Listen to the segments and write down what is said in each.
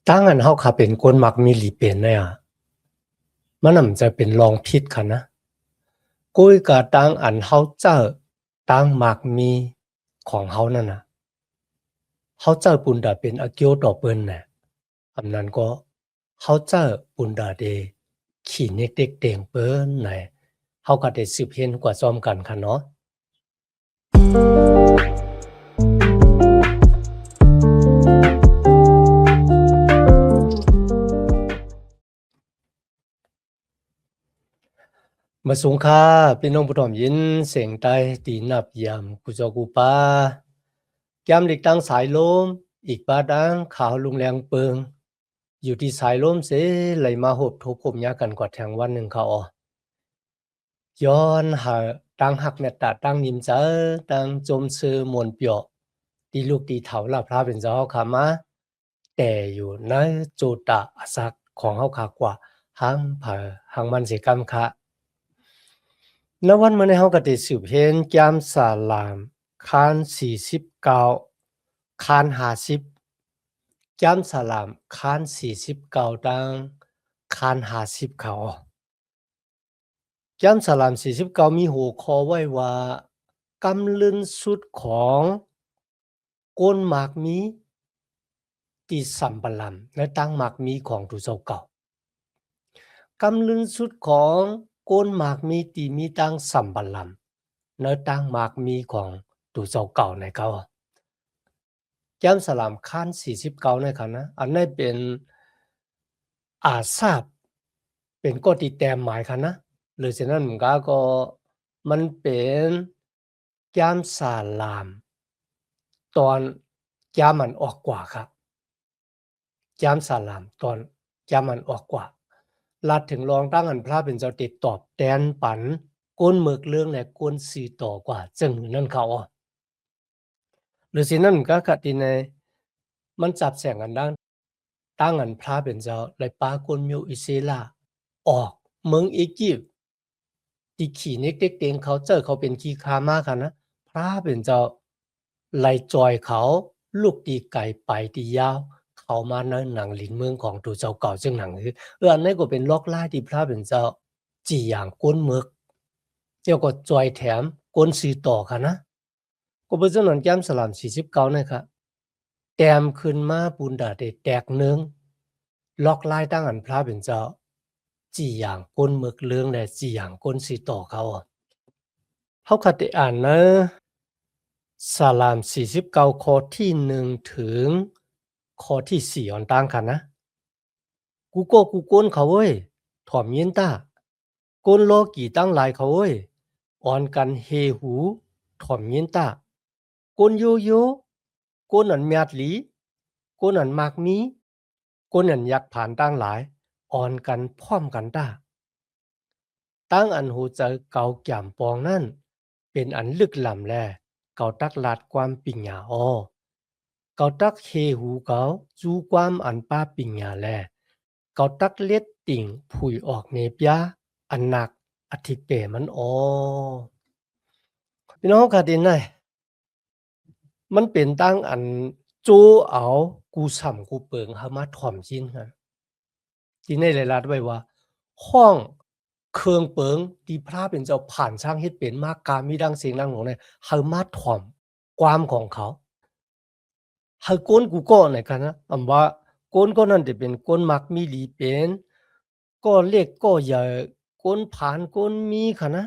当然เฮาค่ะเป็นคนมักมีหลีเป็นเนี่ยมันน่ะมันจะเป็นลองผิดค่ะนะกุยก็ตั้งอันเฮาเจ้อตั้งมักมีของเฮานั่นน่ะเฮาเจ้อปุณดาเป็นอาเกียวต่อเปิ้นน่ะอันนั้นก็เฮาเจ้อปุณดาเดขี้เน็กเด็กเต็งเปิ้นน่ะเฮาก็ได้สืบเห็นกว่าซ้อมกันค่ะเนาะ มาสูงค่าพี่น้องผู้ถ่อมยินเสียงใต้ตีนับยามกุจอกูปาแก้มหลีกตั้งสายลมอีกปาดังขาวลุงแรงเปิงอยู่ที่สายลมเสไหลมาหบทบผมยากันกว่าแทงวันหนึ่งเขาย้อนหาตั้งหักเมตตาตั้งนิมเจอตั้งจมซื้อมวลเปียวตีลูกตีเถาลาพระเป็นเจ้าขามาแต่อยู่ในโจตะอสักของเฮาขากว่าหังเผอหังมันสิกรรมคะ ณวันมื้อนี้เฮาก็ได้สืบเห็นแก้มสาลามคาน49คาน50แก้มสาลามคาน49ตังคาน50เขาแก้มสาลาม49มีหัวข้อไว้ว่ากำลึนสุดของก้นหมากมีที่สัมปะหลำและตั้งหมากมีของตุเจ้าเก่ากำลึนสุดของก้นหมากมีที่มีตั้งสัมปะหลำ nơi tang mạc miของตู่เจ้าเก่าในเขาแก้มสลามคัน49ในค่ะนะอันนี้เป็นอาทราบเป็นกฎที่แต้มหมายค่ะนะหรือฉะนั้นมันก็มันเป็นแก้มสลามตอนแก้มมันออกกว่าครับแก้มสลามตอนแก้มมันออกกว่าลัดถึงรองตั้งอันพระเป็นเจ้าติดตอบแทนปันก้นหมึกเรื่องและก้นสีต่อกว่าจึงนั่นเขาหรือสินั่นก็กะติในมันจับแสงกันด้านตั้งอันพระเป็นเจ้าไลปากลมิวอิเซลาออกเมืองอียิปต์ที่ขี่เน็กเด็กเต็งเขาเจอเขาเป็นขี้ค้ามากค่ะนะพระเป็นเจ้าไล่จอยเขาลูกตีไก่ไปตียาวเขามาในหนังหลินเมืองของตัวเจ้าเก่าซึ่งหนังคืออันนี้ก็เป็นลอกล่าที่พระเป็นเจ้าจีอย่างก้นเมือกเจ้าก็จอยแถมก้นสีต่อค่ะนะก็เป็นจำนวนแก้มสลาม49นะครับ แต้มขึ้นมาปุณดาได้แตกหนึ่งล็อกลายตั้งอันพระเป็นเจ้าจีอย่างก้นหมึกเรื่องและจีอย่างก้นสีต่อเขาเขาคัดได้อ่านนะสาลาม49ข้อที่1ถึงข้อที่4อันตั้งค่ะนะกูโก้กูก้นเขาเว้ยถ่อมยินตาก้นโลกี่ตั้งหลายเขาเว้ยอ่อนกันเฮหูถ่อมยินตาก้นโยโย่ก้นอันเมียดหลีก้นอันมากมี ก้นอันยักผ่านตั้งหลายอ่อนกันพร้อมกันตาตั้งอันหูเจอเกาแก่มปองนั่นเป็นอันลึกลำแลเกาตักลาดความปิญญาอ้อเกาตักเฮหูเกาจูความอันป้าปิญญาแลเกาตักเล็ดติ่งผุยออกเนบยาอันหนักอธิเปมันอ้อพี่น้องขาดินไหนมันเป็นตั้งอันจูเอากูส่ำกูเปิงเฮามาถ่อมจินกัน ที่ในรายรัดไว้ว่าห้องเครื่องเปิงที่พระเป็นเจ้าผ่านช่างเฮ็ดเป็นมากกามีดังเสียงดังหลงเนี่ยเฮามาถ่อมความของเขาเฮาก้นกูก็ไหนกันนะอำว่าก้นก็นั่นจะเป็นก้นมักมีหลีเป็นก็เล็กก็ใหญ่ก้นผานก้นมีค่ะนะ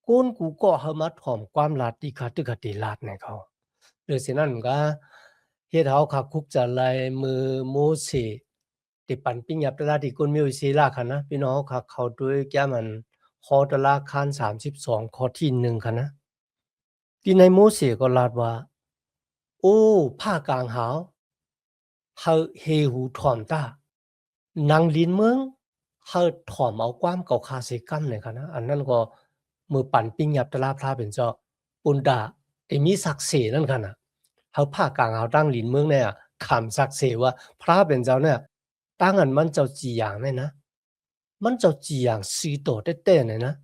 ก้นกูก็เฮามาถ่อมความลาดที่ขาตึกติลาดในเขาหรือฉะนั้นมันก็เฮ็ดเฮาคักคุกจะลายมือโมเสส ติปันปิ้งยับตะลาที่กุนมิวซีลาค่ะนะพี่น้องค่ะเขาด้วยแก้มันคอตะลาคาน32ข้อที่1ค่ะนะที่ในโมเสสก็ลาดว่าโอ้ผ้ากลางหาวเฮาเฮหูถ่อมตานางลินเมืองเฮาถ่อมเอาความเก่าคาสิกรรมเนี่ยค่ะนะอันนั้นก็มือปั่นปิ้งยับตะลาพระเป็นเจ้าปุนดาไอ้มีศักดิ์ศรีนั่นค่ะนะเฮาผ้ากลางหาวตั้งลินเมืองเนี่ยขำศักดิ์ศรีว่าพระเป็นเจ้าเนี่ย 当然มันเจ้าจีอย่างเนี่ยนะมันเจ้าจีอย่างสีโตเต้ๆเนี่ยนะ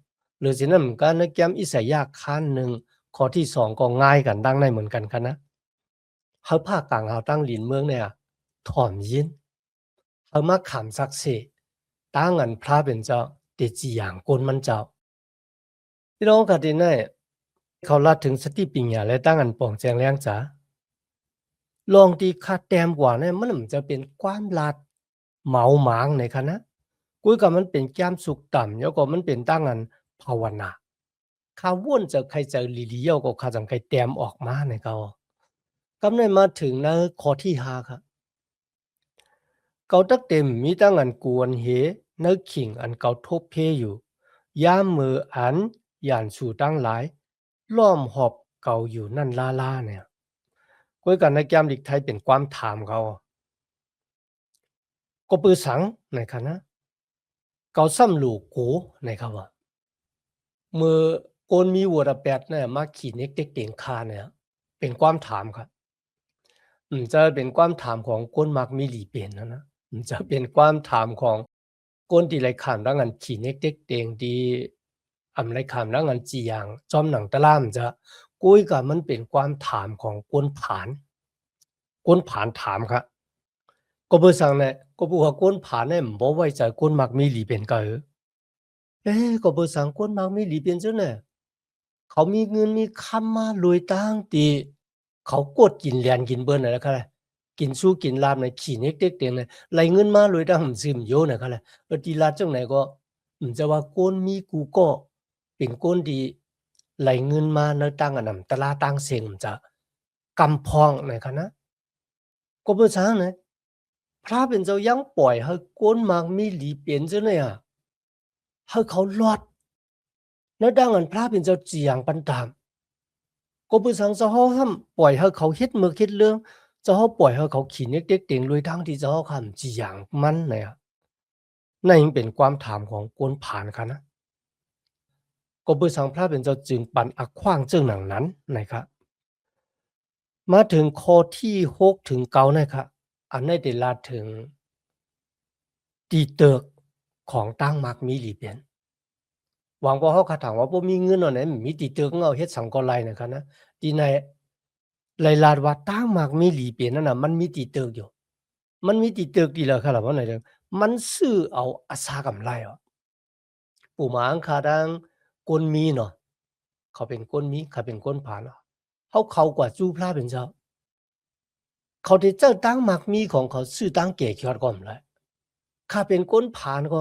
หรือฉะนั้นเหมือนกันนะแก้มอิสยาห์คันหนึ่งข้อที่2ก็ง่ายกันดังในเหมือนกันค่ะนะเฮาภาคกลางเฮาตั้งหลินเมืองเนี่ยถ่อมยิน เขามาขำสักเสตั้งอันพระเป็นเจ้าเตจีอย่างกนมันเจ้าพี่น้องกันที่ไหนเขาละถึงสติปัญญาและตั้งอันปองแจงแรงจ๋าลองที่คาแต้มกว่าเนี่ยมันจะเป็นความลัดเหมาหมางในคณะกุยกับมันเป็นแก้มสุกต่ำแล้วก็มันเป็นตั้งอันภาวนาข้าว่นจะใครจะลีเลียวก็ข้าจังใครแต้มออกมาในเขากำเนิดมาถึงในข้อที่5ครับเกาตักเต็มมีตั้งอันกวนเหในขิงอันเกาทบเพอยู่ย่ามมืออันย่านสู่ตั้งหลายล้อมหอบเก่าอยู่นั่นล่าเนี่ยก้วยกันในแก้มลิกไทยเป็นความถามเขาก็ปือสังในคณะเกาซ้ำหลูกกูในเขาว่าเมื่อโกนมีวัวระแปดเนี่ยมาขี่เน็กเต็กเตียงคาเนี่ยเป็นความถามครับจะเป็นความถามของก้นมักมีหลีเปลี่ยนนะจะเป็นความถามของก้นที่ไรขามดังอันขี่เน็กเต็กเตียงดีไรขามดังอันจีอย่างจอมหนังตะล่ามจะกุ้ยกับมันเป็นความถามของก้นผานถามครับก็เบอร์สั่งเนี่ยก็บอกว่าก้นผานเนี่ยบ่ไว้ใจก้นมักมีหลีเป็นก็ก็เบอร์สั่งก้นมักมีหลีเป็นซะเนี่ยเขามีเงินมีคำมารวยตั้งตีเขากดกินแลนกินเบิ้นน่ะนะครับกินสู้กินลาบในขี้เน็กเต็กเตียงเนี่ยไหลเงินมารวยตั้งซึมโยน่ะครับตีลาจังไหนก็จะว่าก้นมีกูก็เป็นก้นดีไหลเงินมาในตั้งอันนั้นตะลาตั้งเสียงจะกำพองนะครับนะก็เบอร์สั่งเนี่ยพระเป็นเจ้ายังปล่อยให้ก้นมักมีหลีเปลี่ยนซะเนี่ยให้เขารอดแล้วดังอันพระเป็นเจ้าจีอย่างปันตามก็บ่สั่งเจ้าเฮาห้ามปล่อยให้เขาเฮ็ดมือเฮ็ดเรื่องเจ้าเฮาปล่อยให้เขาขี้เน็กเต็กเต็งโดยทั้งที่เจ้าเฮาห้ามจีอย่างมันเนี่ยนั่นยังเป็นความถามของกวนผานค่ะนะก็บ่สั่งพระเป็นเจ้าจึงปันอักขว้างจึงหนังนั้นนะครับมาถึงข้อที่6ถึง9นะครับอันนี้ได้ลาถึงตีเติกของตั้งมักมีหลีเปลี่ยน หวังว่าเขาคาถามว่าบ่มีเงินอันไหนมีติเติกเอาเฮ็ดสังกอไลนะครับนะที่ในไลลาดว่าตั้งมากมีหลีเปลี่ยนนั่นน่ะมันมีติเติกอยู่มันมีติเติกดีแล้วครับว่าไหนเด้อมันซื้อเอาอาสากำไรอ่ะปู่หมาอังคาดังกวนมีเนาะเขาเป็นกวนมีเขาเป็นกวนผานเนาะเขากว่าจู้พระเป็นเจ้าเขาได้เจ้าตั้งมากมีของเขาซื้อตั้งเก๋ยอดก่อนเลยข้าเป็นกวนผานก็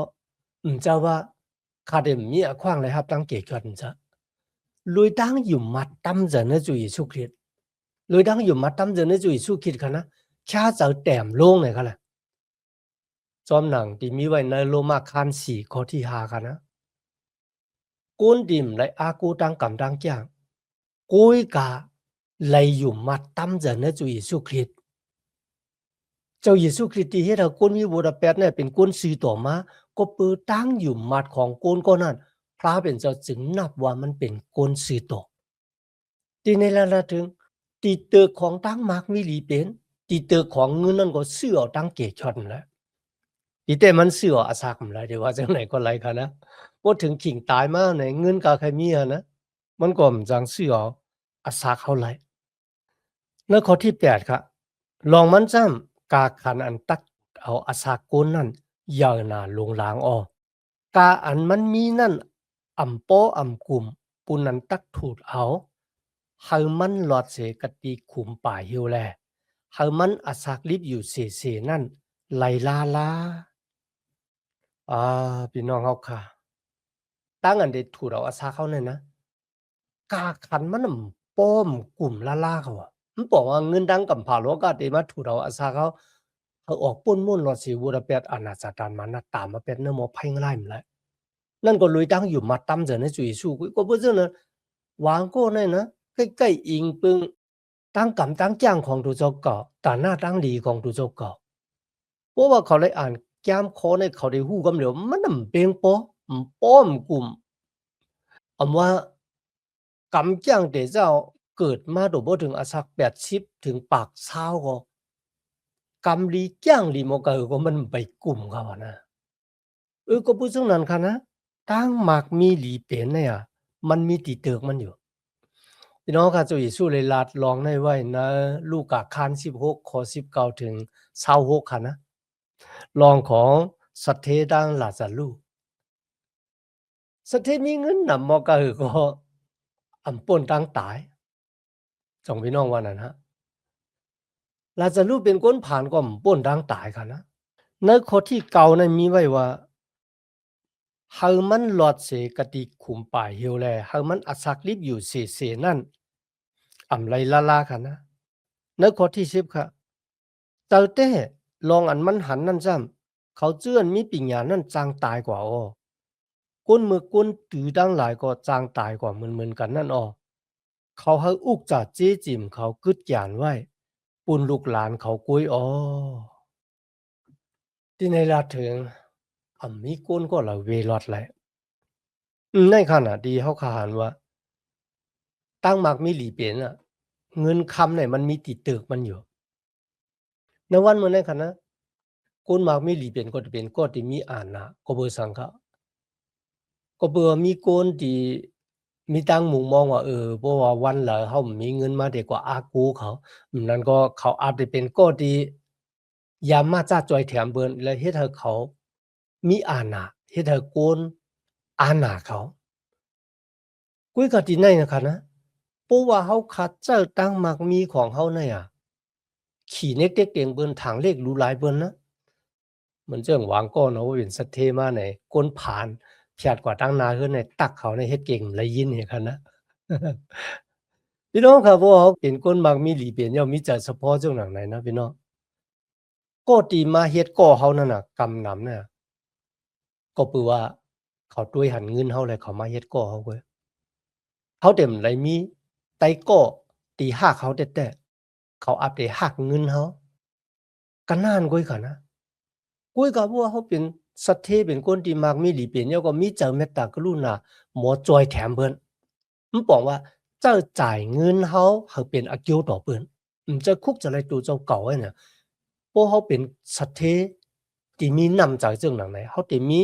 เจ้าว่าข้าได้มีอะขว้างเลยครับตั้งเก๋ยอดเจ้า lối đáng dùng mặt tâm giờ nó注意xuất hiện lối đáng dùng mặt tâm giờ nó注意xuất hiện khả năng cha giờ tèm luôn này khả năng จอมหนังที่มีไว้ในโลมาคัน4ข้อที่5ค่ะนะก้นดิมและอากูตังกำตังจ้างกุ้ยกะเลยอยู่มาตั้มจะเนื้อจุยสุคริตเจ้าเยซูคริสต์ที่เฮ็ดให้ก้นมีบทแปดเนี่ยเป็นก้นซื้อต่อมาก็เปิดตั้งอยู่มัดของก้นก็นั่นพระเป็นเจ้าจึงนับว่ามันเป็นก้นซื้อต่อที่ในระถึงตีเตอของตั้งมากมีหลีเป็นตีเตอของเงินนั่นก็ซื้อเอาตั้งเกชอนแล้วตีแต่มันซื้อเอาอาสากำไรเดี๋ยวว่าจังไหนก็ไรค่ะนะพูดถึงขิงตายมาในเงินกาใครมีอะนะมันก็มจังซื้อเอาอาสากเฮาไหลแล้วข้อที่8ครับลองมันจ้ำกาขันอันตักเอาอาสากก้นนั่นอย่าหนาลงล้างออกกาอันมันมีนั่นอ่ำโปอ่ำกลุ่มปุนันตักถูดเอาให้มันหลอดเสกติขุมป่าเหี่ยวแลให้มันอาสากลิบอยู่เสนั่นไหลลาพี่น้องเฮาค่ะตั้งอันเด็ดถูดเอาอาสาเขาเนี่ยนะกาขันมันป้อมกลุ่มล่าเขาอะมันบอกว่าเงินดังกับผ่าโลกาเดมาถูดเอาอาสาเขาออกป้นม่วนหลอดสีวูดาเป็ดอาณาจักรมันนะตามมาเป็ดเนื้อหมอไพ่งไล่มันแล้วนั่นก็เลยตั้งอยู่มาตั้มเจอในจุยสู้ก็เพื่อนะวางก็เนี่ยนะใกล้ๆอิงปึงตั้งกำตั้งจ้างของตัวเจ้าเก่าแต่หน้าตั้งดีของตัวเจ้าเก่าเพราะว่าเขาเลยอ่านแก้มคอในเขาได้หู้กำเหลียวมันน่ะเป็นป้อมกลุ่มว่ากำจ้างแต่เจ้าเกิดมาโดบ่ถึงอาสัก80ถึงปากเช้าก็กำลีจ้างลีมก็ก็มันไปกลุ่มเขาอะนะก็พูดซึ่งนั้นค่ะนะตั้งหมากมีหลีเป็นเนี่ยมันมีติเติกมันอยู่พี่น้องค่ะจุยสู้เลยลาดลองได้ไว้นะลูกกะคาน16ข้อ19ถึง26ค่ะนะ รองของสัตเทดังลาซารูสัตเทมีเงินนำมอกะหือก็อำป่นตั้งตายสองพี่น้องว่านั้นฮะลาซารูเป็นคนผ่านก็อำป่นตั้งตายค่ะนะในข้อที่เก่านั้นมีไว้ว่าเฮามันหลอดเสกะติขุมป่ายเหียวแลเฮามันอักษักลิบอยู่เสนั่นอำไลลาค่ะนะในข้อที่10ค่ะเจ้าแต้ลองอันมันหันนั่นซ้ำเขาเจื้อนมีปิญญานั่นจางตายกว่าอ้อก้นมือก้นตือดังหลายก็จางตายกว่าเหมือนๆกันนั่นอ้อเขาให้อุกจะเจ๊จิมเขากึดหยานไว้ปุ่นลูกหลานเขากุ้ยอ้อที่ในลาถึงมีก้นก็ละเวลอดแหละในขณะที่เขาขานว่าตั้งมักมีหลีเปลี่ยนเงินคำเนี่ยมันมีติดตึกมันอยู่ในวันเมื่อในขณะก้นมักมีหลีเปลี่ยนก็จะเป็นก็ที่มีอ่านนะก็เบอร์สังเขาก็เบอร์มีก้นที่มีตั้งมุมมองว่าเพราะว่าวันละเขามีเงินมาเด็กกว่าอากูเขานั่นก็เขาอาจจะเป็นก็ที่ยามมาจ้าจอยแถมเบินแล้วเฮ็ดให้เขามีอาณาเฮ็ดให้โกนอาณาเขากุ้ยก็ที่ไหนนะคะนะเพราะว่าเขาคัดเจ้าตั้งมักมีของเขาเนี่ยขี่เน็กเต็กเตียงเบิ่นถังเลขรู้หลายเบิ่นนะมันเจิงหวังก้อนเอาเป็นสัทเทมาไหนก้นผ่านเพียดกว่าตั้งนาขึ้นในตักเขาในเฮ็ดเก่งเลยยินเห็นคันนะพี่น้องครับว่าเขาเป็นคนมักมีหลีเปลี่ยนย่อมมีใจเฉพาะจังหนังไหนนะพี่น้องก็ตีมาเฮ็ดก่อเขานั่นน่ะกำนำน่ะก็ปือว่าเขาต้วยหันเงินเฮาแล้วเขามาเฮ็ดก่อเขาเว้ยเขาเต็มไหลมีไต้ก่อตีหักเขาแต๊ะๆเขาอัปได้หักเงินเฮาก็นานกว่าอีกอะนะกุ้ยก็ว่าเขาเป็นสัทเทเป็นคนที่มักมีหลีเปลี่ยนแล้วก็มีใจเมตตากรุณาหมอจอยแถมเพิ่นมันบอกว่าเจ้าจ่ายเงินเฮาให้เป็นอาเกียวต่อเพิ่นจะคุกจะไรตัวเจ้าเก่าไว้เนี่ยเพราะเขาเป็นสัทเทที่มีนำใจจังหนังไหนเขาที่มี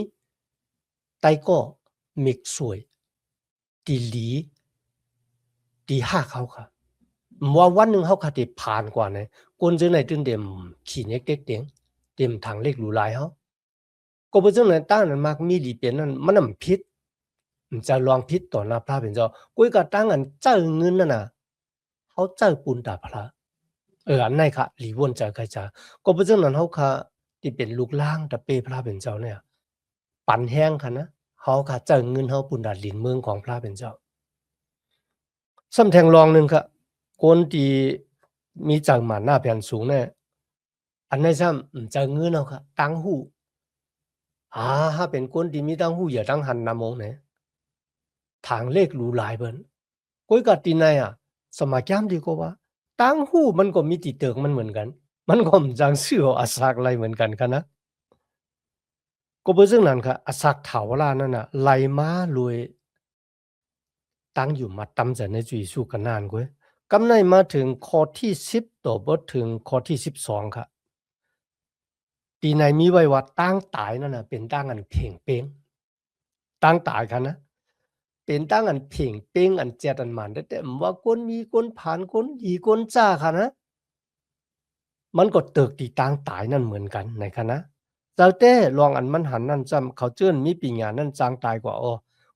ไต้ก็มิกสวยที่หลีที่หักเขาค่ะว่าวันหนึ่งเขาคติผ่านกว่าเนี่ยกวนจังไหนตึงเต็มขี้เน็กเต็กเตียงเต็มทางเลขหรูหลายเขาก็บ่จังไหนต้านนั้นมักมีหลีเปลี่ยนนั้นมันนำพิษมันจะลองพิษต่อหน้าพระเป็นเจ้ากุ้ยก็ตั้งอันเจ้าเงินนั่นน่ะเขาเจ้าปุณตาพระอันไหนค่ะหลีวนใจใครจะก็บ่จังนั้นเขาค่ะที่เป็นลูกล่างตะเปพระเป็นเจ้าเนี่ยปันแห้งค่ะนะเขาค่ะเจ้าเงินเขาปุณดาหลินเมืองของพระเป็นเจ้าซ้ำแทงรองหนึ่งค่ะคนที่มีจังหมาหน้าแผ่นสูงเนี่ยอันไหนซ้ำจะเงินเอาค่ะตั้งหูถ้าเป็นคนที่มีตั้งหูอย่าตั้งหันนามงเนี่ยทางเลขหรูหลายเบิ่นก้อยกัดตีในสมาจามดีกว่าตั้งหูมันก็มีติเติกมันเหมือนกันมันก็มจังชื่ออาศักอะไรเหมือนกันค่ะนะก็เบิ่ซึ่งนั้นค่ะอาศักถาวรานั่นน่ะไหลมารวยตั้งอยู่มาตำจะในจุยสู้กันนานกวยกำในมาถึงข้อที่10ต่อบทถึงข้อที่12ค่ะปีในมีไว้ว่าตั้งตายนั่นน่ะเป็นตั้งอันเพ่งเป้งตั้งตายค่ะนะเป็นตั้งอันเพ่งเป้งอันเจ็ดอันหมันแต่ว่าคนมีคนผ่านคนดีคนจ้าค่ะนะมันก็เติกตีตั้งตายนั่นเหมือนกันในคะนะเจ้าแต่ลองอันมันหันนั่นจำเขาเจิ้นมีปีญานั่นจางตายกว่าอ้อ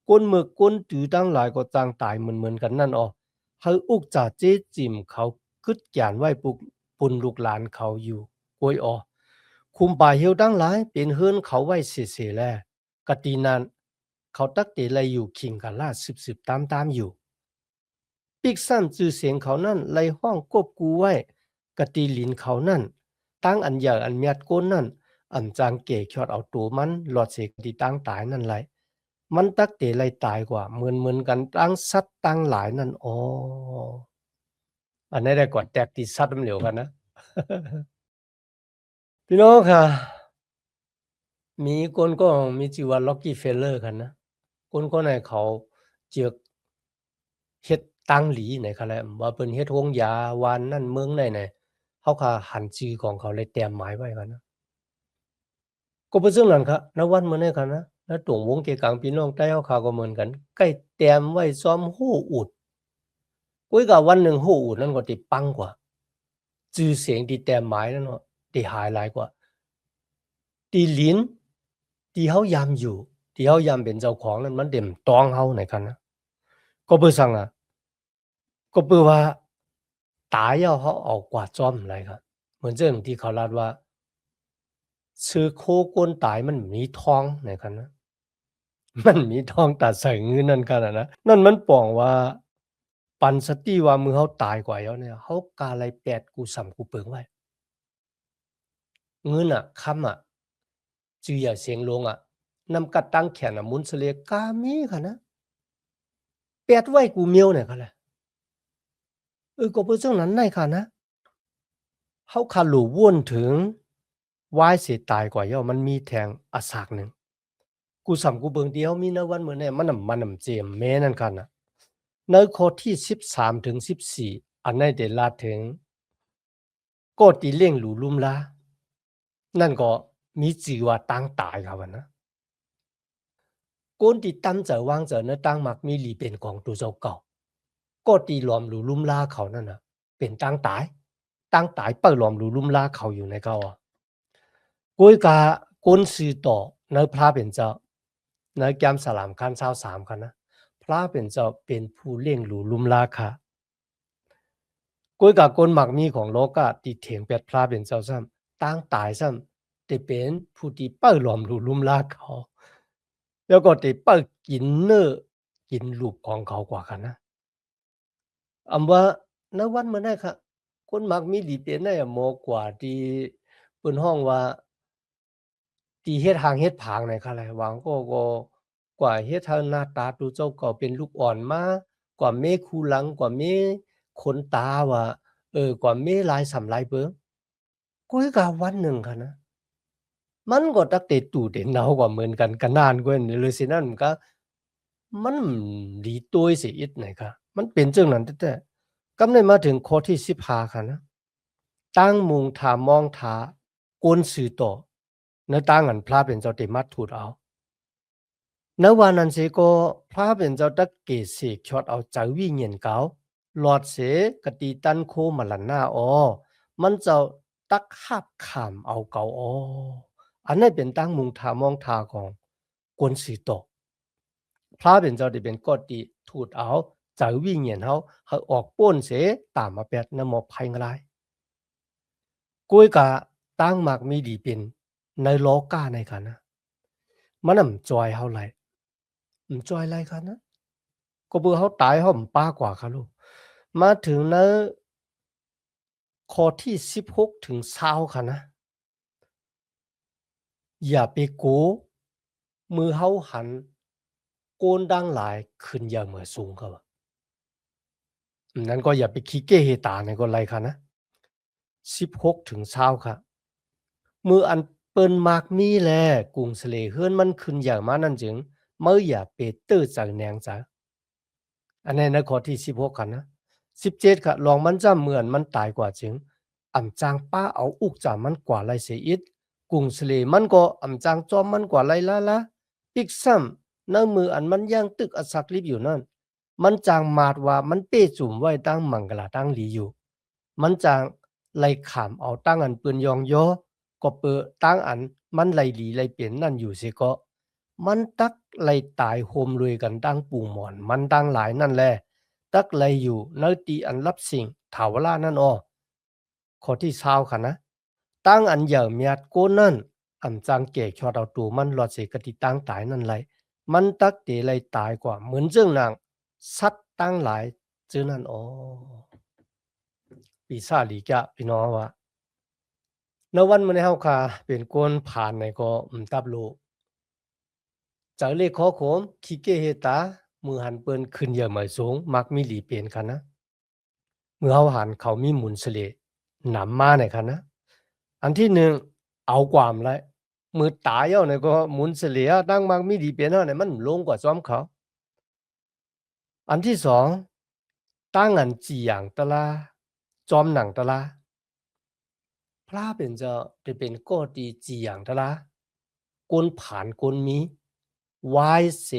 คนเมือกคนถือตั้งหลายก็จางตายเหมือนกันนั่นอ้อเฮาอุกจะเจ๊จิมเขาคึดหยานไว้ปุกปุ่นลูกหลานเขาอยู่โอยอ้อคุมป่าเหี่ยวดังหลายเป็นเฮือนเขาไว้เสๆแลกะตีนั้นเขาตักเตไลอยู่คิงกันลาดสืบๆตามๆอยู่ปีกสั้นชื่อเสียงเขานั่นไล่ห้องกบกูไว้กะตีหลินเขานั่นตั้งอันใหญ่อันเมียดโกนนั่นอันจางเก๋ชอดเอาตัวมันหลอดเสกที่ตั้งตายนั่นไรมันตักเตไลตายกว่าเหมือนกันตั้งสัตว์ตั้งหลายนั่นอ๋ออันนี้ได้ก่อนแตกที่สัตว์มันเหลวกันนะพี่น้องค่ะมีคนก็มีชื่อว่า Rocky Feller กันนะคนก็ในเขาเจือกเฮ็ดตังหลีไหนคะแหละว่าเพิ่นเฮ็ดโรงยาวานนั่นเมืองไหนเขาก็หันชื่อของเขาเลยแต้มหมายไว้กันนะก็เป็นเรื่องนั้นครับณวันมื้อนี้กันนะณตรงวงเกกังพี่น้องใต้เฮาเขาก็เหมือนกันใกล้แต้มไว้ซ้อมฮู้อุดกุยก็วันหนึ่งฮู้อุดนั่นก็ติปังกว่าชื่อเสียงที่แต้มหมายนั่นเนาะที่หายหลายกว่า ตีลิ้นตีเฮายามอยู่ตีเฮายามเป็นเจ้าของนั้นมันเด่มตองเฮาไหนกันนะก็เพื่อสั่งก็เพื่อว่าตาย要เขาเอากว่าจ้อมอะไรครับเหมือนเรื่องที่เขาลาดว่าซื้อโคก้นตายมันมีทองไหนกันนะมันมีทองตัดใส่เงินนั่นกันนะนั่นมันปองว่าปันสติว่ามือเขาตายกว่าแล้วเนี่ยเขากาไรแปดกูสำกูเปิงไว้เงินคำจืออย่าเสียงลงนำกัดตั้งแขนมุนเสลียกามีค่ะนะแปดไว้กูเมียวเนี่ยค่ะแหละก็เพื่อจังนั้นในค่ะนะเขาคาหลู่ว่นถึงวายเสียตายกว่าย่อมันมีแทงอสากหนึ่งกูสำกูเบิงเดียวมีนะวันเหมือนเนี่ยมันเจมแม่นั่นกันนะในข้อที่13ถึง14อันในเดลาถึงก็ตีเลี่ยงหลูลุ่มลานั่นก็มีจือว่าตั้งตายครับนะก้นที่ตั้มเจอวางเจอเนื้อตั้งมักมีหลีเป็นของตัวเจ้าเก่าก็ตีหลอมหลูลุ่มลาเขานั่นเป็นตั้งตายเปิดหลอมหลูลุ่มลาเขาอยู่ในเขากุ้ยกาก้นสือต่อเนื้อพระเป็นเจ้าเนื้อแกมสลามคัน23คันนะพระเป็นเจ้าเป็นผู้เลี้ยงหลูลุ่มลาค่ะกุ้ยกาก้นหมักมีของโลกติเถียงเป็ดพระเป็นเจ้าซ้ำตั้งตายซ้ำแต่เป็นผู้ที่เปิดหลอมหลูลุ่มลาเขาแล้วก็ติเปิดกินเนื้อกินลูกของเขากว่ากันนะอำว่าณวันมื้อนั้นค่ะคนมักมีดีเป็นได้หมอกว่าที่เปิ้นฮ้องว่าที่เฮ็ดหางเฮ็ดผางนั่นค่ะแหละหวังก็กว่าเฮ็ดให้หน้าตาตูเจ้าก็เป็นลูกอ่อนมากว่าเมคูหลังกว่าเมขนตาว่ากว่าเมลายสำลายเบิงก็คือกะวันหนึ่งค่ะนะมันก็ตักเตตู่เตเหนากว่าเหมือนกันก็นานกว่านี้เลยสินั้นมันก็มันดีตัวเสียอีกไหนค่ะมันเป็นจังนั้นแท้ๆกำได้มาถึงข้อที่15ค่ะนะตั้งมุงถามองทากวนสื่อต่อเนื้อตั้งอันพระเป็นเจ้าเตมัดถูดเอาณวันนั้นเสก็พระเป็นเจ้าตักเกเสกช็อตเอาใจวิเงียนเก่าหลอดเสกตีตันโคมาลันหน้ามันเจ้าตักคาบขามเอาเก่าอันนั้นเป็นตั้งมุงถามองทาของกวนสื่อต่อพระเป็นเจ้าได้เป็นกอดีถูดเอาใจวิเงียนเขาออกป้นเสตามมาแปดนำหมอภัยงลายกุ้ยกะตั้งมากมีดีเป็นในโลกาในกันนะมันจอยเฮาไหลจอยไรกันนะก็เบื่อเขาตายเขาป้ากว่าค่ะลูกมาถึงในข้อที่16ถึง20ค่ะนะอย่าไปโกมือเฮาหันโกนดังหลายขึ้นอย่างเหมือสูงครับนั้นก็อย่าไปขี้เก้เฮตาในก็ไรค่ะนะ16ถึง20ค่ะมืออันเปิ้นมากมีแลกรุงเสลเฮือนมันขึ้นอย่างมานั่นจึงเมื่ออย่าไปตื้อจากแนงจ้ะอันนี้ในข้อที่16ค่ะนะ17ค่ะลองมันจำเหมือนมันตายกว่าจึงอำจางป้าเอาอุกจามันกว่าไรเสียอิดกรุงเสลมันก็อำจางจอมมันกว่าไรละอีกซ้ำในมืออันมันย่างตึกอสักลิบอยู่นั่นมันจางมาดว่ามันเป้จุ่มไว้ตั้งมังกลาตั้งหลีอยู่มันจางไล่ขามเอาตั้งอันปืนยองโยก็เปอตั้งอันมันไล่หลีไล่เปลี่ยนนั่นอยู่เสียก็มันตักไล่ตายโฮมรวยกันตั้งปู่หมอนมันตั้งหลายนั่นแหละตักไล่อยู่ในตีอันรับสิ่งถาวรานั่นข้อที่20ค่ะนะตั้งอันเหย่อเมียดโกนั่นอำจางเกกชอดเอาตูมันหลอดเสกติตั้งตายนั่นไรมันตักเตไลตายกว่าเหมือนเจ้านางสัตว์ตั้งหลายจื้อนั่นปีศาจหลีกะพี่น้องว่าในวันมื้อนี้เฮาค่ะเป็นคนผ่านในก็ตับโลจากเลขขอโขมขี้เกเฮตามือหันเปิ้นขึ้นเหย่อหมายสูงมักมีหลีเป็นค่ะนะเมื่อเฮาหันเขามีหมุนเสลหนำมาเนี่ยค่ะนะอันที่หนึ่งเอาความไรมือตายเอาเนี่ยก็หมุนเสลียตั้งมักมีดีเปลี่ยนเนี่ยมันลงกว่าซ้อมเขาอันที่สองตั้งอันจีอย่างตะลาจอมหนังตะลาพระเป็นเจ้าจะเป็นก็ดีจีอย่างตะลากนผ่านกนมีวายเส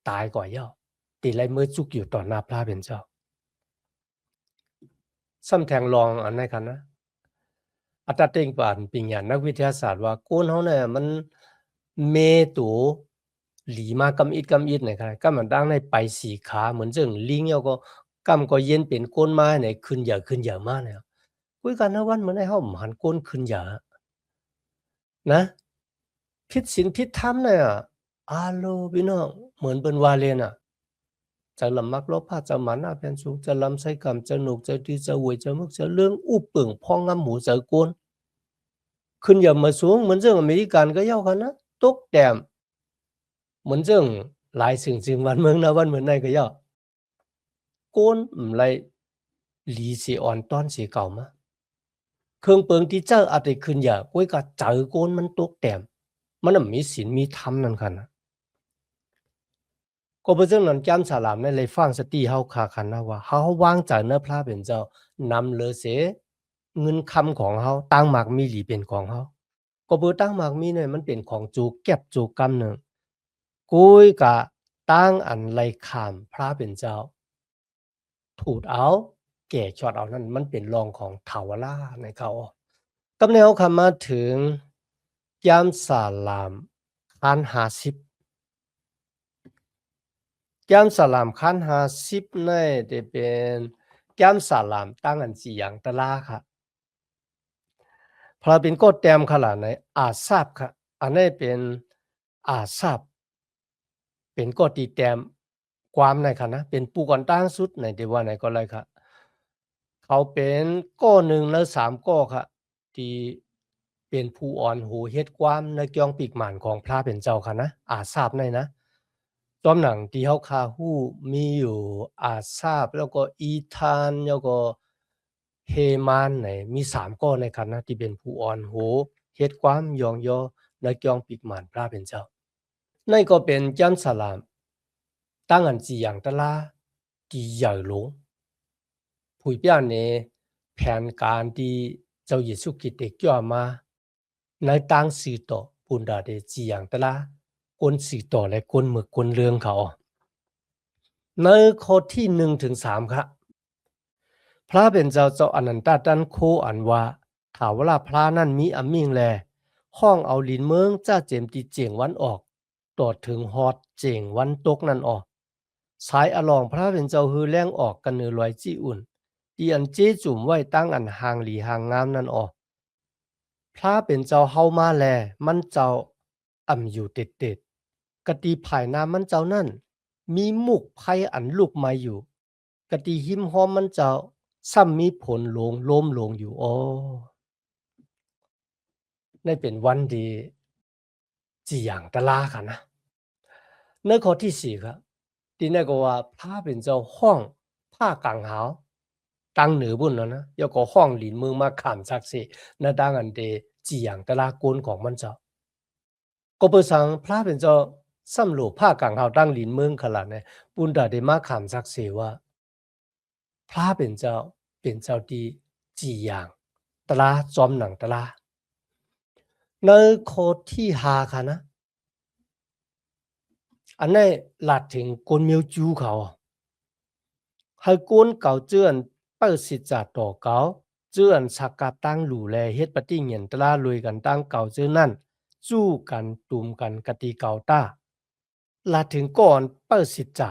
ตายกว่าเย่าตีไรเมื่อจุกอยู่ต่อหน้าพระเป็นเจ้า ซ้ำแทงรองอันไหนกันนะ อัตราเต็งปานปิงหยันนักวิทยาศาสตร์ว่าโกนเฮาเนี่ยมันเมตัวหลีมากำอิดเนี่ยครับก็มันตั้งในไป4ขาเหมือนซึ่งลิงเฮาก็กำก็เย็นเป็นก้นไม้เนี่ยขึ้นเหยอะมาเนี่ยคุยกันนะวันเหมือนให้เฮาหันก้นขึ้นเหยอะนะผิดศีลผิดธรรมเนี่ยอาโลพี่น้องเหมือนเปิ้นว่าเลยน่ะจะลำมักลบพาจะหมันอาเป็นสุขจะลำไส้กรรมจะหนุกจะดีจะหวยจะมึกจะเรื่องอู้ปึ่งพองงำหมูจะกวนขึ้นอย่ามาสูงเหมือนเรื่องอเมริกันก็เย้ากันนะตกแต้มเหมือนเรื่องหลายสิ่งวันเมืองนะวันเหมือนในก็เย้าโกนไรหลีสิอ่อนต้อนสิเก่ามาเครื่องเปิงที่เจ้าอาจจะขึ้นอย่าก้วยก็เจอโกนมันตกแต้มมันน่ะมีศีลมีธรรมนั่นคั่นน่ะก็เพราะฉะนั้นจำสลามในเลยฟังสติเฮาคาคันนะว่าเฮาวางใจในพระเป็นเจ้านำเลอเสเงินคำของเฮาตั้งหมากมีหลีเป็นของเฮาก็เพื่อตั้งหมากมีเนี่ยมันเป็นของจูเก็บจูกำหนึ่งกุยกะตั้งอันไรขามพระเป็นเจ้าถูดเอาแก่ช็อตเอานั่นมันเป็นรองของเถาวราในเขากำแนวคำมาถึงยามสาลามคัน50ยามสลามคัน50เนี่ยจะเป็นยามสลามตั้งอันสี่อย่างตะลาค่ะพอเป็นก็แต้มขลาดในอาทราบค่ะอันนี้เป็นอาทราบเป็นก็ตีแต้มความในค่ะนะเป็นปูก่อนตั้งสุดในเดว่าไหนก็เลยค่ะเขาเป็นก้อหนึ่งแล้ว3ก้อค่ะที่เป็นผู้อ่อนหูเฮ็ดความในเกี่ยงปีกหมานของพระเป็นเจ้าค่ะนะอาทราบในนะตอมหนังที่เฮาคาฮู้มีอยู่อาทราบแล้วก็อีธานแล้วก็เฮมานไหนมี3ก้อในค่ะนะที่เป็นผู้อ่อนหูเฮ็ดความยองยอในเกี่ยงปีกหมานพระเป็นเจ้านั่นก็เป็นจันสลามตั้งอันจีอย่างตะลาที่ใหญ่หลง ผู้เปียเนี่ยแผนการที่เจ้าเยซูคริสต์ได้จ่อมาในตั้งสื่อต่อปุ่นดาได้จีอย่างตะลากวนสื่อต่อและกวนหมึกกวนเรื่องเขาในข้อที่1ถึง3ครับพระเป็นเจ้าอนันตดันโคอันว่าถาวราพระนั้นมีอำมิ่งแลห้องเอาลินเมืองจ้าเจมตีเจียงวันออกตอดถึงฮอดเจียงวันตกนั่นออกสายอลองพระเป็นเจ้าฮือแรงออกกันเนือลอยจี้อุ่นอีอันเจจุ่มไว้ตั้งอันหางหลีหางงามนั่นออกพระเป็นเจ้าเฮามาแลมันเจ้าอยู่เด็ดๆกะตีภายน้ำมันเจ้านั่นมีมุกไผอันลูกไม้อยู่กะตีหิมหอมมันเจ้าซ้ำมีผลลงล้มลงอยู่อ้อได้เป็นวันดีจีอย่างตะลาค่ะนะในข้อที่4ครับที่นั่นก็ว่าพระเป็นเจ้าห้องผ้ากางหาวตั้งเหนือบุญแล้วนะแล้วก็ห้องหลินเมืองมาขามซักเสนาดังอันเดจีอย่างตะลาโกนของมันเจ้าก็เปิดสังพระเป็นเจ้าซ้ำโลกผ้ากางหาวตั้งหลินเมืองขลาดเนี่ยปุณดาได้มาขามซักเสว่าพระเป็นเจ้าที่จีอย่างตะลาจอมหนังตะลาในข้อที่5ค่ะนะอันนี้ลาดถึงกวนเมียวจูเขาให้กวนเก่าเจื้อนเปิ้สิจาต่อเก่าเจื้อนสักกะตั้งหลู่แลเฮ็ดปฏิเหียนตะลาลุยกันตั้งเก่าเจื้อนั่นสู้กันตุมกันกะติเก่าต้าลาดถึงก่อนเปิ้สิจา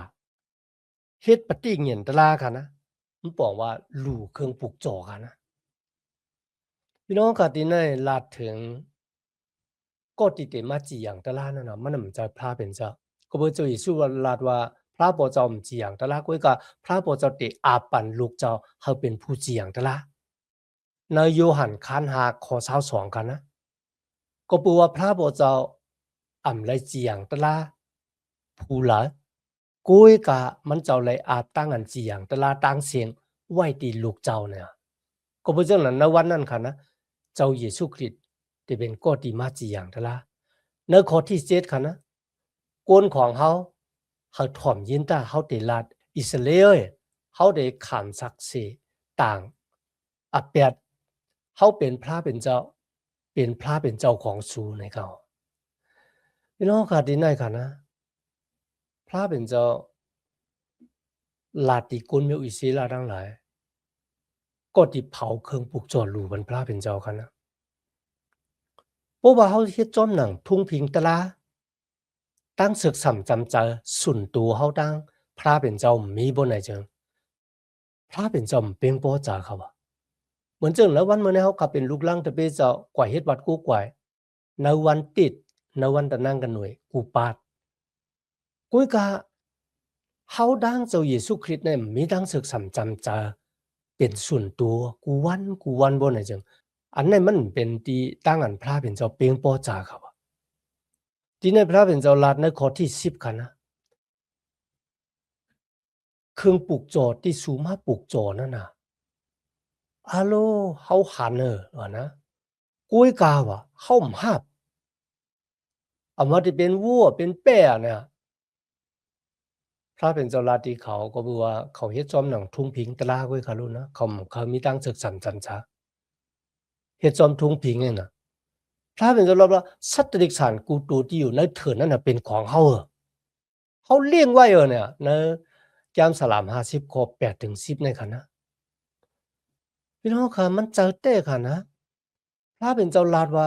เฮ็ดปฏิเหียนตะลาค่ะนะมันบอกว่าหลู่เครื่องปลูกจอค่ะนะพี่น้องค่ะที่ในลาดถึงก็ติเตมาจีอย่างตะลานั่นน่ะมันน่ะมันจะพระเป็นเจ้าก็บ่เจ้าเยซูว่าลาดว่าพระบ่เจ้าจีอย่างตะลาก้อยก็พระบ่เจ้าติอาปันลูกเจ้าเฮาเป็นผู้จีอย่างตะลาในโยหันคัน5ข้อ22กันนะก็ปูว่าพระบ่เจ้าไลจีอย่างตะลาผู้หลาก้อยก็มันเจ้าไลอาตั้งอันจีอย่างตะลาตั้งเสียงไว้ที่ลูกเจ้าเนี่ยก็เพราะฉะนั้นในวันนั้นค่ะนะเจ้าเยซูคริสต์ที่เป็นก็ที่มาจีอย่างตะลาในข้อที่7ค่ะนะกวนของเฮาถ่อมยินตาเฮาได้รัฐอิสราเอลเฮาได้ขามศักดิ์ศรีต่างแปดเฮาเป็นพระเป็นเจ้าเป็นพระเป็นเจ้าของสูในเขาพี่น้องค่ะที่ไหนค่ะนะพระเป็นเจ้าลาติกุลมิวอิศิลาทั้งหลายก็ที่เผาเครื่องปลูกจอดหลู่บรรพระเป็นเจ้าค่ะนะ เพราะว่าเฮาเฮ็ดจอมหนังทุ่งพิงตะลาตั้งศึกสำจำเจอสุนตัวเฮาตั้งพระเป็นเจ้ามีบ่ไหนจังพระเป็นเจ้าเป็นบ่จาเขาว่าเหมือนจังแล้ววันมื้อนี้เฮาก็เป็นลูกหลานตะเปเจ้ากว่าเฮ็ดวัดกูกวายในวันติดในวันตะนั่งกันหน่วยกูปาดกุ้ยกะเฮาดังเจ้าเยซูคริสต์เนี่ยมีดังศึกสำจำเจอเป็นส่วนตัวกูวันบ่ไหนจังอันนั้นมันเป็นที่ตั้งอันพระเป็นเจ้าเป็นบ่จาเขาว่าที่ในพระเป็นเจ้าลาดในข้อที่10ค่ะนะเครื่องปลูกจอที่สูมาปลูกจอนั่นน่ะอะโลเฮาหันว่านะกุ้ยกาว่าเฮาฮับเอามาที่เป็นวัวเป็นแป้เนี่ยพระเป็นเจ้าลาดที่เขาก็บอกว่าเขาเฮ็ดจอมหนังทุ่งพิงตะลากุ้ยค่ะลูกนะเขามีตั้งศึกสันจันจาเฮ็ดจอมทุ่งพิงเนี่ยน่ะพระเป็นเจ้าลาดว่าสัตว์ดิกสารกูตัวที่อยู่ในเถินนั่นน่ะเป็นของเฮาเฮาเลี้ยงไว้เนี่ยในยามสลาม50ข้อ8ถึง10ในค่ะนะพี่น้องค่ะมันเจอเต้ค่ะนะพระเป็นเจ้าลาดว่า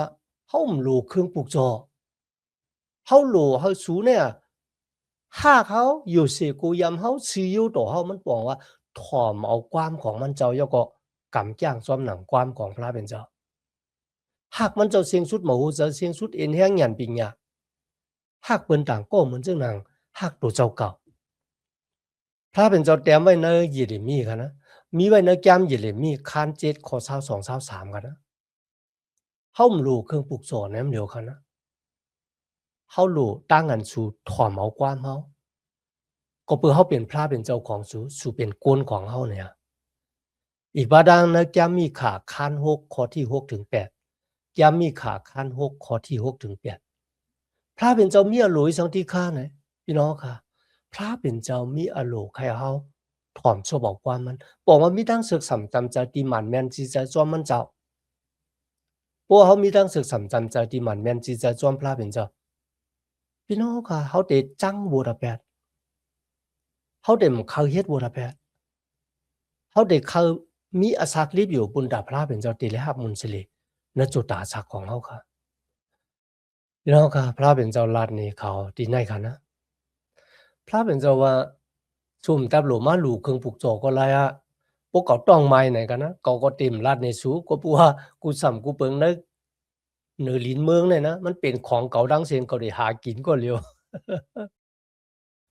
เฮาบ่รู้เครื่องปลูกจอเฮารู้เฮาสูเนี่ยถ้าเขาอยู่สิกูยำเฮาสิอยู่ต่อเฮามันบอกว่าถ่อมเอาความของมันเจ้าแล้วก็กำจ้างซ้อมหนังความของพระเป็นเจ้าหากมันเจ้าเสียงสุดหมู่เจ้าเสียงสุดเอ็นแห้งหยันปิงหยาหากเปิ้นต่างก็เหมือนจังหนังหากตัวเจ้าเก่าพระเป็นเจ้าแต้มไว้ในเยเรมีค่ะนะมีไว้ในแก้มเยเรมีคาน7ข้อ22 23ค่ะนะเฮาบ่รู้เครื่องปลูกจอแนมเดียวค่ะนะเฮารู้ตั้งอันสู่ถ่อมเอาความเฮาก็เพื่อเฮาเป็นพระเป็นเจ้าของสู่เป็นกวนของเฮาเนี่ยอีกบาดางนะแก้มมีขาคาน6ข้อที่6ถึง8แก้มมีขาคาน6ข้อที่6ถึง8พระเป็นเจ้ามีอโลยสังที่ข้าไหนพี่น้องค่ะพระเป็นเจ้ามีอโลใครเฮาถ่อมชอบเอาความมันบอกว่ามีตั้งศึกสำจำใจที่หมั่นแม่นจิตใจจ้อมมันเจ้าเพราะว่าเฮามีตั้งศึกสำจำใจที่หมั่นแม่นจิตใจจ้อมพระเป็นเจ้าพี่น้องค่ะเฮาได้จังบ่ล่ะแปดเฮาได้เข้าเฮ็ดบ่ล่ะแปดเฮาได้เข้ามีอาศักลิบอยู่บุญตาพระเป็นเจ้าติเลยรับมุนสิริณจุตาศักของเฮาค่ะพี่น้องค่ะพระเป็นเจ้าลาดนี่เขาที่ไหนค่ะนะพระเป็นเจ้าว่าซุ่มตับหลูมาหลูเครื่องปลูกจอก็ไรอะพวกเขาต้องไม้ไหนกันนะเขาก็เต็มลาดในสูก็ปัวกูสำกูเปิงในเหนือลิ้นเมืองเนี่ยนะมันเป็นของเก่าดังเสียงเขาได้หากินก็เร็ว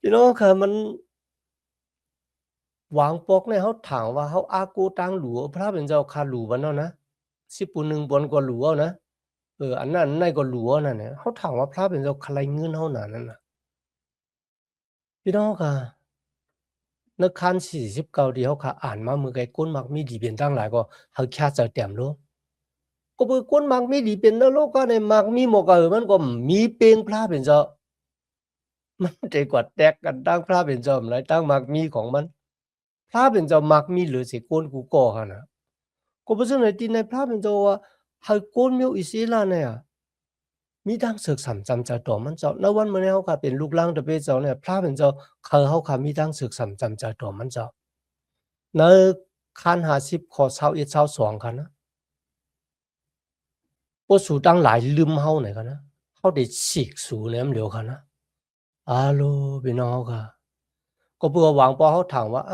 พี่น้องค่ะมันหวางปอกเนี่ยเขาถามว่าเขาอากูตังหลัวพระเป็นเจ้าคาหลัวมันเนาะนะสิปุ่นหนึ่งบนกว่าหลัวนะอันนั้นในก็หลัวนั่นเนี่ยเขาถามว่าพระเป็นเจ้าใครเงินเขาหนานั่นน่ะพี่น้องค่ะนักคัน49ที่เขาค่ะอ่านมาเมื่อไกก้นมักมีดีเป็นตั้งหลายก็เขาแค่จะแต้มโลก็เบิ่ก้นมักมีดีเป็นนะโลกก็ในมักมีหมอกมันก็มีเป็นพระเป็นเจ้ามันได้กว่าแตกกันตั้งพระเป็นเจ้าหลายตั้งมักมีของมันพระเป็นเจ้ามักมีหรือสิก้นกูก่อหั่นน่ะก็เพราะฉะนั้นที่ในพระเป็นเจ้าว่าให้ก้นมีอิสลามเนี่ยมีทางศึกษาจำใจต่อมันเจ้าณวันมื้อนี้เขาก็เป็นลูกหลานตะเปเจ้าเนี่ยพระเป็นเจ้าเขาก็มีทางศึกษาจำใจต่อมันเจ้าในคัน50ข้อ21 22ค่ะนะบ่สู่ตั้งหลายลืมเฮาไหนค่ะนะเฮาได้ฉีกสู่แหลมเหลียวค่ะนะอาโลพี่น้องเฮาค่ะก็เพื่อหวังพอเฮาถามว่า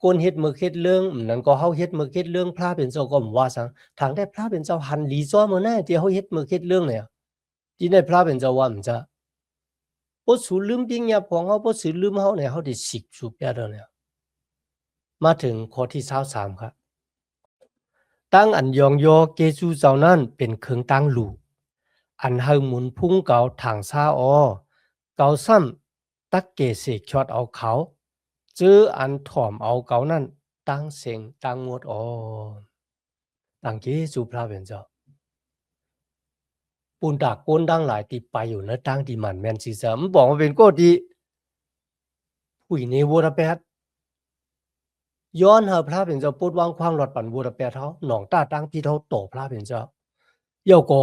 คนเฮ็ดมื้อเฮ็ดเรื่องนั่นก็เฮาเฮ็ดมื้อเฮ็ดเรื่องพระเป็นเจ้าก็บ่ว่าซังทางได้พระเป็นเจ้าหันหลีซ้อมื้อนั้นที่เฮาเฮ็ดมื้อเฮ็ดเรื่องเนี่ยที่ได้พระเป็นเจ้าว่ามันจะบ่สูลืมปิงยับของเฮาบ่สูลืมเฮาเนี่ยเฮาได้ฉีกสู่แปดแล้วเนี่ยมาถึงข้อที่23ครับตั้งอันยองยอเกจูเจ้านั้นเป็นเครื่องตั้งหลู่อันเฮาหมุนพุ่งเกาทางซ้าออเกาซ้ำตักเกเสกช็อตเอาเขาจื้ออันถ่อมเอาเกานั้นตั้งเสียงตั้งหมดตั้งเกจูพระเป็นเจ้าปูนดากก้นดังหลายที่ไปอยู่ในตั้งที่มันแม่นสิเสริมบอกว่าเป็นโกดีผู้ในบูดาเปสต์ย้อนหาพระเป็นเจ้าปดวางความหลอดปั่นบูดาเปสต์เขาหนองต้าตั้งพี่เขาโตพระเป็นเจ้าเย่าก็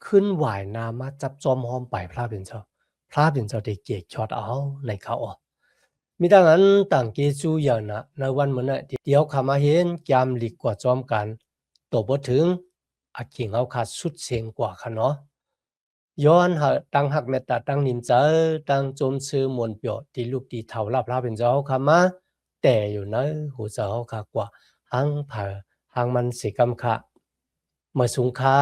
ขึ้นหวายนามาจับจอมหอมไปพระเป็นเจ้าพระเป็นเจ้าได้เกกช็อตเอาในเขามีดังนั้นต่างเกจูอย่างนะในวันเหมือนน่ะเดี๋ยวขามาเห็นยามหลีกกว่าจอมกันโตบ่ถึง อาเกียงเฮาค่ะสุดเสียงกว่าค่ะเนาะย้อนหาตั้งหักเมตตาตั้งนินเจอตั้งจมชื่อมวลเปียวตีลูกตีเฒ่าลาบลาเป็นเจ้าค่ะมาแต่อยู่เนอะหูเจ้าค่ะกว่าหังผาหังมันสิกำค่ะเมื่อสุงค่า